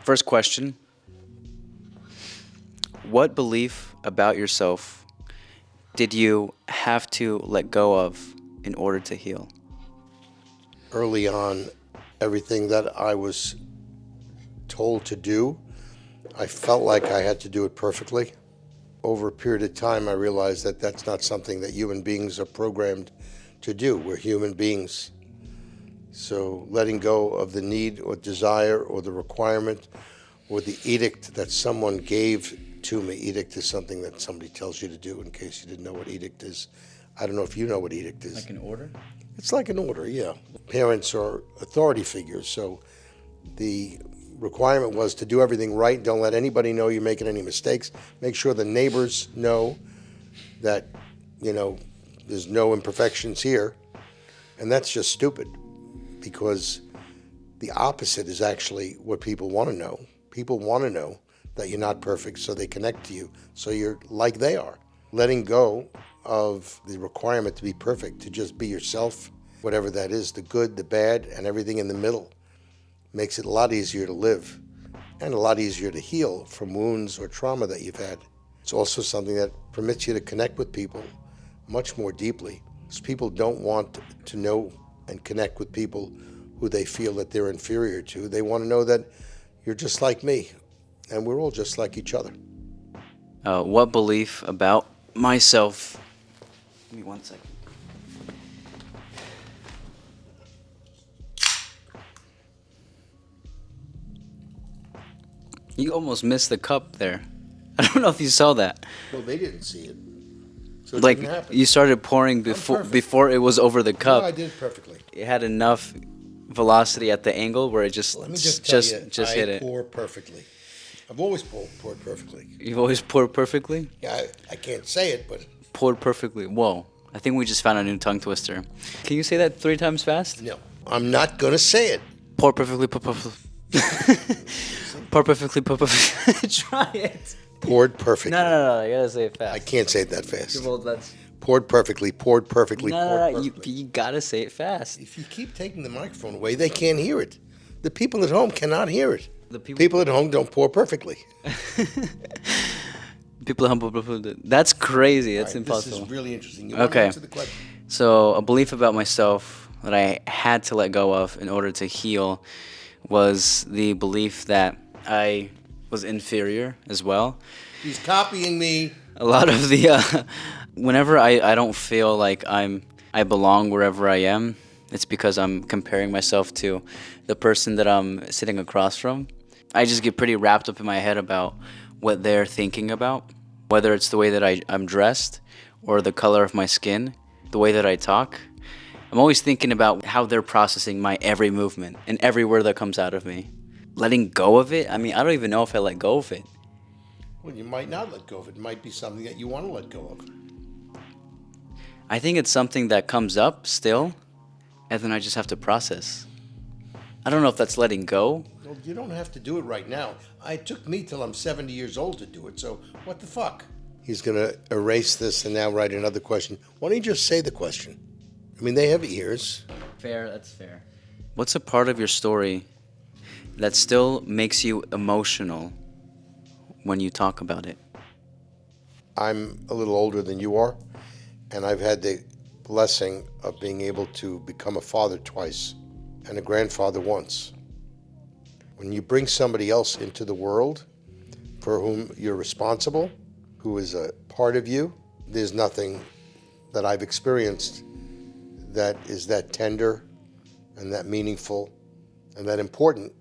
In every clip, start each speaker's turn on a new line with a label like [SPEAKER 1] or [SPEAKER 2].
[SPEAKER 1] First question. What belief about yourself did you have to let go of in order to heal?
[SPEAKER 2] Early on, everything that I was told to do, I felt like I had to do it perfectly. Over a period of time, I realized that that's not something that human beings are programmed to do. We're human beings. So letting go of the need or desire or the requirement or the edict that someone gave to me. Edict is something that somebody tells you to do, in case you didn't know what edict is. I don't know if you know what edict is.
[SPEAKER 1] Like an order?
[SPEAKER 2] It's like an order, yeah. Parents are authority figures, so the requirement was to do everything right. Don't let anybody know you're making any mistakes. Make sure the neighbors know that, there's no imperfections here. And that's just stupid, because the opposite is actually what people want to know. People want to know that you're not perfect, so they connect to you, so you're like they are. Letting go of the requirement to be perfect, to just be yourself, whatever that is, the good, the bad, and everything in the middle, makes it a lot easier to live and a lot easier to heal from wounds or trauma that you've had. It's also something that permits you to connect with people much more deeply, because people don't want to know and connect with people who they feel that they're inferior to. They want to know that you're just like me, and we're all just like each other.
[SPEAKER 1] What belief about myself? Give me 1 second. You almost missed the cup there. I don't know if you saw that.
[SPEAKER 2] Well, they didn't see it, so it
[SPEAKER 1] Like
[SPEAKER 2] didn't happen.
[SPEAKER 1] you started pouring
[SPEAKER 2] perfect.
[SPEAKER 1] before it was over the
[SPEAKER 2] No,
[SPEAKER 1] cup.
[SPEAKER 2] I did it perfectly.
[SPEAKER 1] It had enough velocity at the angle where it just
[SPEAKER 2] Let me just tell you,
[SPEAKER 1] just
[SPEAKER 2] I
[SPEAKER 1] hit it.
[SPEAKER 2] pour perfectly. I've always poured perfectly.
[SPEAKER 1] You've always poured perfectly?
[SPEAKER 2] Yeah, I can't say it, but
[SPEAKER 1] Poured perfectly. Whoa. I think we just found a new tongue twister. Can you say that 3 times fast?
[SPEAKER 2] no, I'm not going to say it.
[SPEAKER 1] Pour perfectly, pour perfectly. Pour perfectly, pour perfectly. Try it.
[SPEAKER 2] Poured perfectly.
[SPEAKER 1] No. You gotta say it fast.
[SPEAKER 2] I can't say it that fast.
[SPEAKER 1] Well, that's...
[SPEAKER 2] Poured perfectly, poured perfectly, poured
[SPEAKER 1] No.
[SPEAKER 2] perfectly.
[SPEAKER 1] You gotta say it fast.
[SPEAKER 2] If you keep taking the microphone away, they can't hear it. The people at home cannot hear it.
[SPEAKER 1] The
[SPEAKER 2] People at home don't pour perfectly.
[SPEAKER 1] People humble. That's crazy. That's
[SPEAKER 2] All right,
[SPEAKER 1] impossible.
[SPEAKER 2] This is really interesting. You want to
[SPEAKER 1] Okay.
[SPEAKER 2] answer the question?
[SPEAKER 1] So, a belief about myself that I had to let go of in order to heal was the belief that I was inferior as well.
[SPEAKER 2] He's copying me.
[SPEAKER 1] A lot of the whenever I don't feel like I belong wherever I am, it's because I'm comparing myself to the person that I'm sitting across from. I just get pretty wrapped up in my head about what they're thinking about, whether it's the way that I'm dressed or the color of my skin, the way that I talk. I'm always thinking about how they're processing my every movement and every word that comes out of me. Letting go of it? I mean, I don't even know if I let go of it.
[SPEAKER 2] Well, you might not let go of it. It might be something that you want to let go of.
[SPEAKER 1] I think it's something that comes up still, and then I just have to process. I don't know if that's letting go.
[SPEAKER 2] Well, you don't have to do it right now. It took me till I'm 70 years old to do it, so what the fuck? He's going to erase this and now write another question. Why don't you just say the question? I mean, they have ears.
[SPEAKER 1] Fair, that's fair. What's a part of your story that still makes you emotional when you talk about it?
[SPEAKER 2] I'm a little older than you are, and I've had the blessing of being able to become a father twice and a grandfather once. When you bring somebody else into the world for whom you're responsible, who is a part of you, there's nothing that I've experienced that is that tender and that meaningful and that important.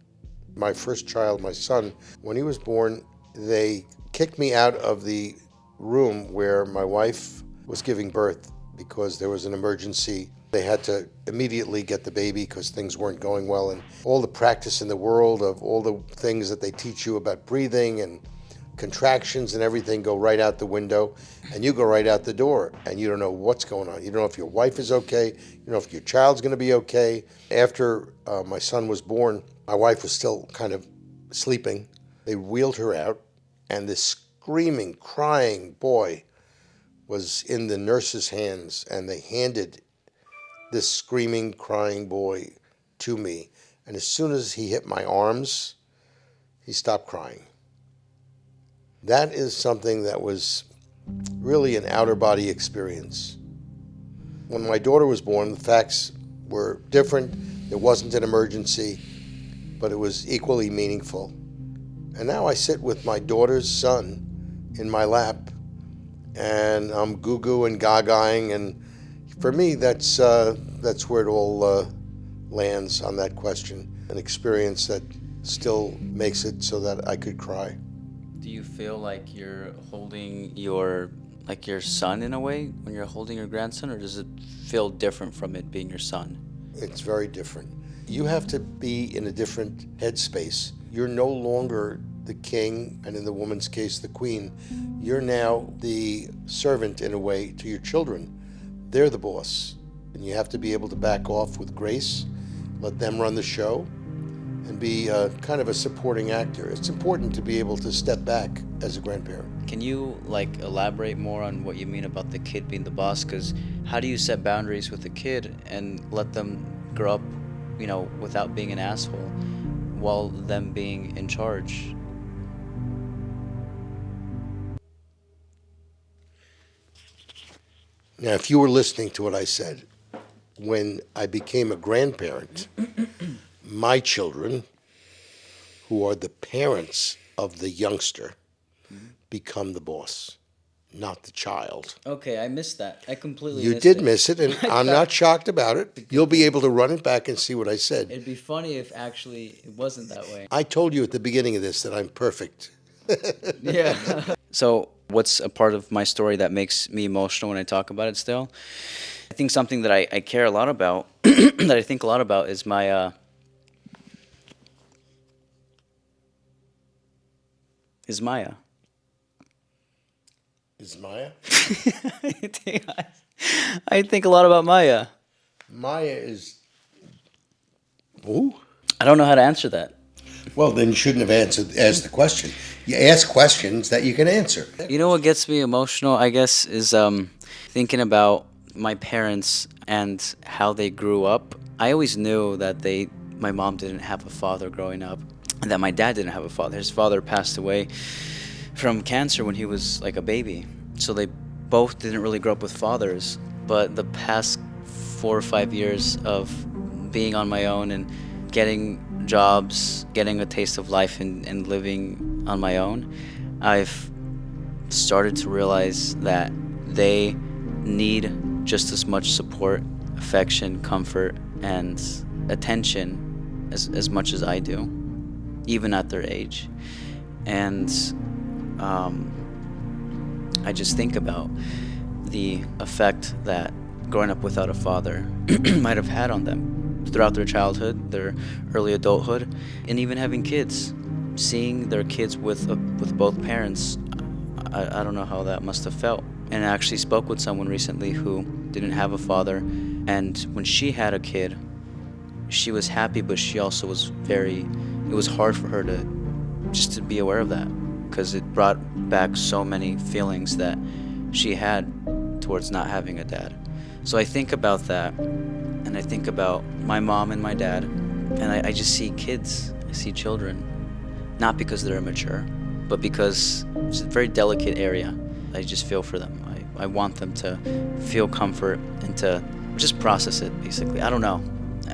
[SPEAKER 2] My first child, my son, when he was born, they kicked me out of the room where my wife was giving birth because there was an emergency. They had to immediately get the baby because things weren't going well, and all the practice in the world of all the things that they teach you about breathing and contractions and everything go right out the window, and you go right out the door, and you don't know what's going on. You don't know if your wife is okay. You don't know if your child's going to be okay. After my son was born, my wife was still kind of sleeping. They wheeled her out, and this screaming, crying boy was in the nurse's hands, and they handed this screaming, crying boy to me. And as soon as he hit my arms, he stopped crying. That is something that was really an outer body experience. When my daughter was born, the facts were different. It wasn't an emergency, but it was equally meaningful. And now I sit with my daughter's son in my lap, and I'm goo-goo and gagaing, and for me, that's where it all lands on that question. An experience that still makes it so that I could cry.
[SPEAKER 1] Do you feel like you're holding your son in a way when you're holding your grandson, or does it feel different from it being your son?
[SPEAKER 2] It's very different. You have to be in a different headspace. You're no longer the king, and in the woman's case, the queen. You're now the servant in a way to your children. They're the boss, and you have to be able to back off with grace, let them run the show, and be kind of a supporting actor. It's important to be able to step back as a grandparent.
[SPEAKER 1] Can you elaborate more on what you mean about the kid being the boss? Because how do you set boundaries with the kid and let them grow up, without being an asshole, while them being in charge?
[SPEAKER 2] Now, if you were listening to what I said, when I became a grandparent, my children, who are the parents of the youngster, become the boss, not the child.
[SPEAKER 1] Okay, I missed that. I completely
[SPEAKER 2] You
[SPEAKER 1] missed
[SPEAKER 2] did
[SPEAKER 1] it.
[SPEAKER 2] miss it, and I'm not shocked about it. You'll be able to run it back and see what I said.
[SPEAKER 1] It'd be funny if actually it wasn't that way.
[SPEAKER 2] I told you at the beginning of this that I'm perfect.
[SPEAKER 1] Yeah. So, what's a part of my story that makes me emotional when I talk about it still? I think something that I care a lot about, that I think a lot about, is my is Maya.
[SPEAKER 2] Is Maya?
[SPEAKER 1] I think a lot about Maya.
[SPEAKER 2] Maya is. Who?
[SPEAKER 1] I don't know how to answer that.
[SPEAKER 2] Well, then you shouldn't have asked the question. You ask questions that you can answer.
[SPEAKER 1] You know what gets me emotional, I guess, is thinking about my parents and how they grew up. I always knew that my mom didn't have a father growing up, and that my dad didn't have a father. His father passed away from cancer when he was like a baby. So they both didn't really grow up with fathers. But the past 4 or 5 years of being on my own and getting jobs, getting a taste of life, and living on my own, I've started to realize that they need just as much support, affection, comfort, and attention as much as I do, even at their age. And I just think about the effect that growing up without a father might have had on them throughout their childhood, their early adulthood, and even having kids. Seeing their kids with both parents, I don't know how that must have felt. And I actually spoke with someone recently who didn't have a father, and when she had a kid, she was happy, but she also was it was hard for her to be aware of that, because it brought back so many feelings that she had towards not having a dad. So I think about that, and I think about my mom and my dad, and I just see kids, I see children, not because they're immature, but because it's a very delicate area. I just feel for them. I want them to feel comfort and to just process it, basically. I don't know.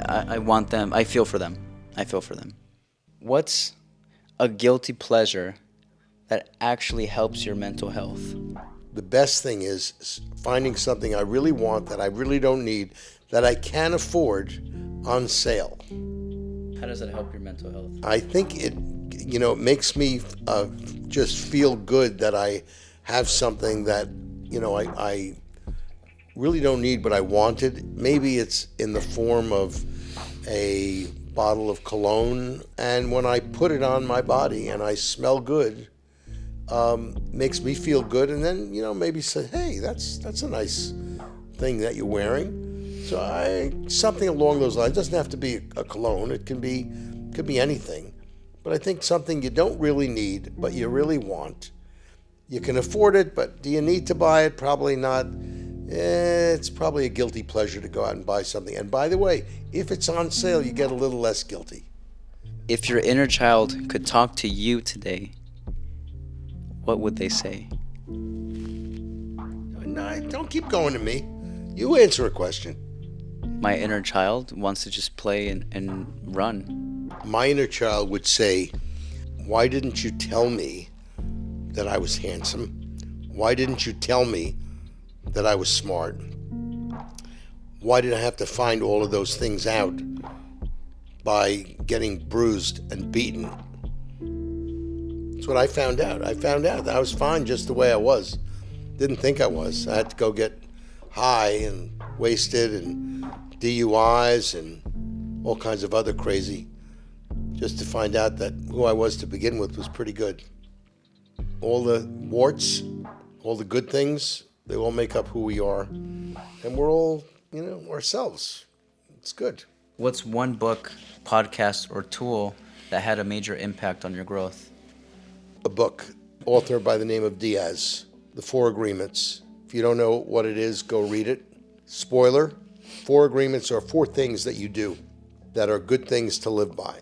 [SPEAKER 1] I want them, I feel for them. I feel for them. What's a guilty pleasure that actually helps your mental health?
[SPEAKER 2] The best thing is finding something I really want that I really don't need, that I can afford, on sale.
[SPEAKER 1] How does it help your mental health?
[SPEAKER 2] I think it makes me just feel good that I have something that I really don't need, but I wanted. Maybe it's in the form of a bottle of cologne, and when I put it on my body and I smell good, makes me feel good, and then maybe say, hey, that's a nice thing that you're wearing. So something along those lines. It doesn't have to be a cologne. It could be anything. But I think something you don't really need, but you really want. You can afford it, but do you need to buy it? Probably not. It's probably a guilty pleasure to go out and buy something. And by the way, if it's on sale, you get a little less guilty.
[SPEAKER 1] If your inner child could talk to you today, what would they say?
[SPEAKER 2] No, don't keep going to me. You answer a question.
[SPEAKER 1] My inner child wants to just play and run.
[SPEAKER 2] My inner child would say, why didn't you tell me that I was handsome? Why didn't you tell me that I was smart? Why did I have to find all of those things out by getting bruised and beaten? That's what I found out. I found out that I was fine just the way I was. Didn't think I was. I had to go get high and wasted and DUIs and all kinds of other crazy just to find out that who I was to begin with was pretty good. All the warts, all the good things, they all make up who we are. And we're all, ourselves. It's good.
[SPEAKER 1] What's one book, podcast, or tool that had a major impact on your growth?
[SPEAKER 2] A book, author by the name of Diaz, The Four Agreements. If you don't know what it is, go read it. Spoiler, 4 agreements are 4 things that you do that are good things to live by.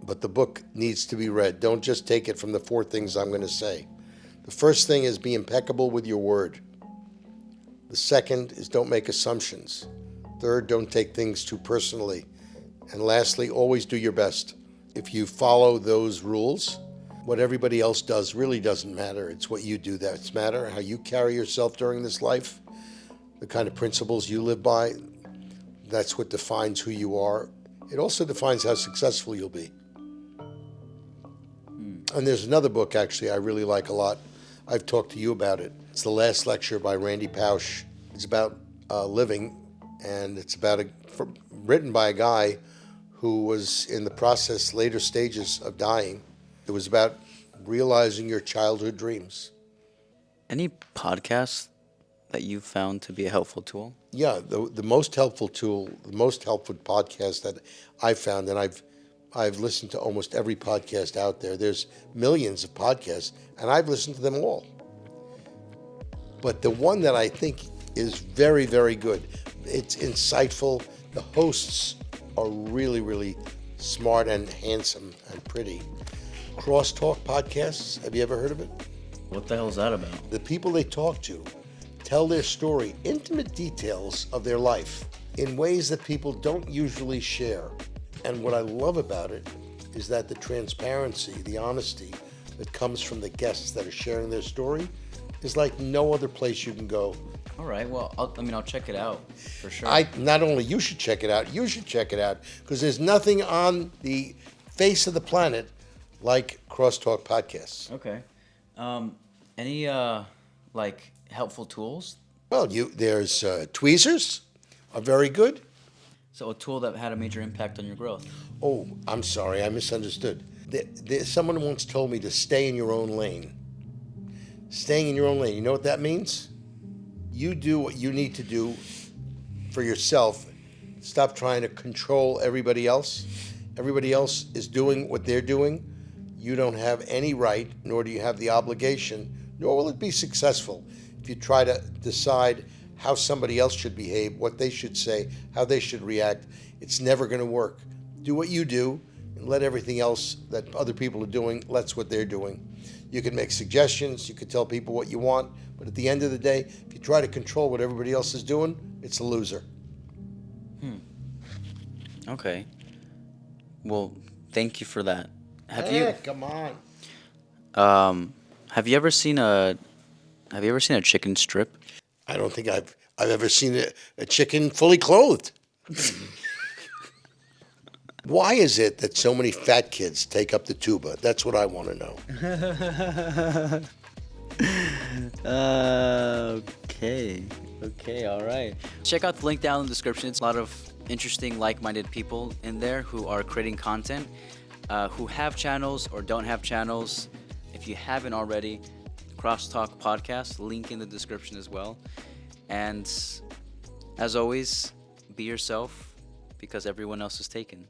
[SPEAKER 2] But the book needs to be read. Don't just take it from the 4 things I'm going to say. The first thing is be impeccable with your word. The second is don't make assumptions. Third, don't take things too personally. And lastly, always do your best. If you follow those rules, what everybody else does really doesn't matter. It's what you do that's matter, how you carry yourself during this life, the kind of principles you live by. That's what defines who you are. It also defines how successful you'll be. And there's another book, actually, I really like a lot. I've talked to you about it. It's The Last Lecture by Randy Pausch. It's about living, and it's written by a guy who was in the process, later stages of dying. It was about realizing your childhood dreams.
[SPEAKER 1] Any podcasts that you found to be a helpful tool?
[SPEAKER 2] Yeah, the most helpful tool, the most helpful podcast that I've found, and I've listened to almost every podcast out there. There's millions of podcasts, and I've listened to them all. But the one that I think is very, very good, it's insightful. The hosts are really, really smart and handsome and pretty. Crosstalk podcasts, have you ever heard of it?
[SPEAKER 1] What the hell is that about?
[SPEAKER 2] The people they talk to tell their story, intimate details of their life in ways that people don't usually share. And what I love about it is that the transparency, the honesty that comes from the guests that are sharing their story is like no other place you can go.
[SPEAKER 1] All right, well, I'll check it out for sure.
[SPEAKER 2] Not only you should check it out, you should check it out because there's nothing on the face of the planet like Crosstalk podcasts.
[SPEAKER 1] Okay. Any helpful tools?
[SPEAKER 2] Well, there's tweezers are very good.
[SPEAKER 1] So a tool that had a major impact on your growth.
[SPEAKER 2] Oh, I'm sorry, I misunderstood. Someone once told me to stay in your own lane. Staying in your own lane, you know what that means? You do what you need to do for yourself. Stop trying to control everybody else. Everybody else is doing what they're doing. You don't have any right, nor do you have the obligation, nor will it be successful if you try to decide how somebody else should behave, what they should say, how they should react. It's never going to work. Do what you do and let everything else that other people are doing, that's what they're doing. You can make suggestions, you can tell people what you want, but at the end of the day, if you try to control what everybody else is doing, it's a loser.
[SPEAKER 1] Okay. Well, thank you for that.
[SPEAKER 2] Come on.
[SPEAKER 1] Have you ever seen a chicken strip?
[SPEAKER 2] I don't think I've ever seen a chicken fully clothed. Why is it that so many fat kids take up the tuba? That's what I want to know.
[SPEAKER 1] Okay, all right. Check out the link down in the description. It's a lot of interesting, like-minded people in there who are creating content, who have channels or don't have channels. If you haven't already, Crosstalk Podcast, link in the description as well. And as always, be yourself because everyone else is taken.